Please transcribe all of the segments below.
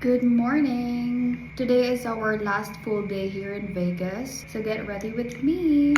Good morning! Today is our last full day here in Vegas, so get ready with me!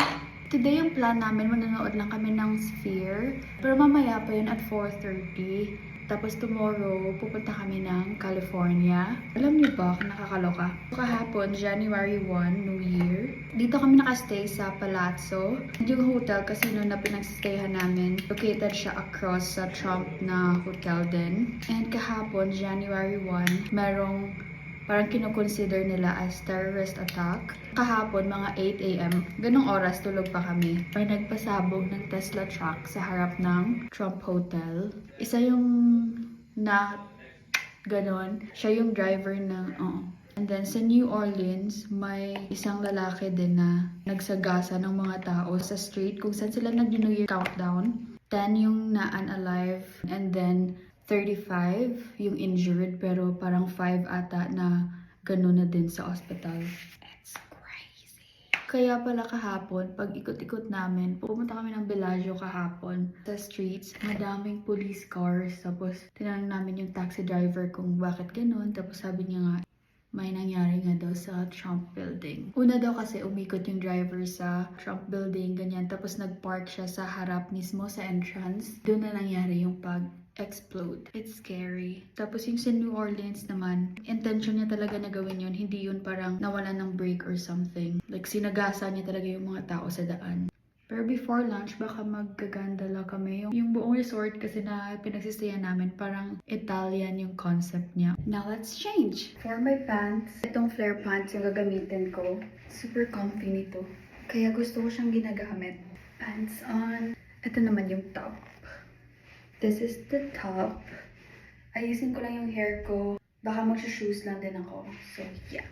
Today, yung plan namin, manonood lang kami ng Sphere. Pero mamaya pa yun at 4:30. Tapos tomorrow, pupunta kami ng California. Alam niyo ba kung nakakaloka? Kahapon, January 1, New Year. Dito kami nakastay sa Palazzo. Yung hotel casino na pinagstayhan namin, located siya across sa Trump na hotel din. And kahapon, January 1, merong parang kinoconsider nila as terrorist attack. Kahapon, mga 8 a.m., ganong oras tulog pa kami. May nagpasabog ng Tesla truck sa harap ng Trump Hotel. Isa yung na ganon. Siya yung driver ng, And then, sa New Orleans, may isang lalaki din na nagsagasa ng mga tao sa street kung saan sila nag-New Year countdown. 10 yung na-unalive, and then 35 yung injured, pero parang 5 ata na gano'n na din sa hospital. It's crazy. Kaya pala kahapon, pag ikot-ikot namin, pumunta kami ng Bellagio kahapon sa streets, madaming police cars. Tapos tinanong namin yung taxi driver kung bakit gano'n. Tapos sabi niya nga, may nangyari nga daw sa Trump Building. Una daw kasi umikot yung driver sa Trump Building, ganyan. Tapos nag-park siya sa harap mismo sa entrance. Doon na nangyari yung pag-explode. It's scary. Tapos yung sa New Orleans naman, intention niya talaga na gawin yun. Hindi yun parang nawalan ng break or something. Like sinagasa niya talaga yung mga tao sa daan. Pero before lunch, baka maggagandala kami. Yung buong resort kasi na pinagsistayan namin, parang Italian yung concept niya. Now, let's change. For my pants, itong flare pants yung gagamitin ko. Super comfy nito. Kaya gusto ko siyang ginagamit. Pants on. Ito naman yung top. This is the top. Ayusin ko lang yung hair ko. Baka mag-shoes lang din ako. So, yeah.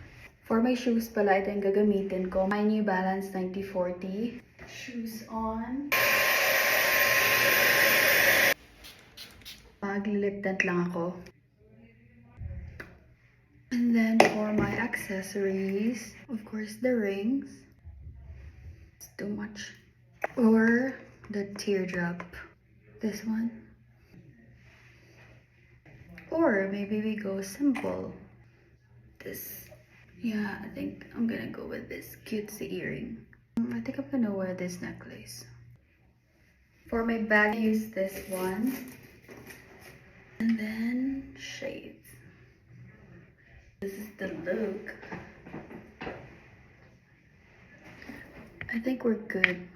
For my shoes pala, ito yung gagamitin ko. My New Balance 9040. Shoes on. Maglilip-tent lang ako. And then for my accessories, of course the rings. It's too much. Or the teardrop. This one. Or maybe we go simple. This. Yeah, I think I'm gonna go with this cutesy earring. I think I'm gonna wear this necklace. For my bag, I use this one. And then shades. This is the look. I think we're good.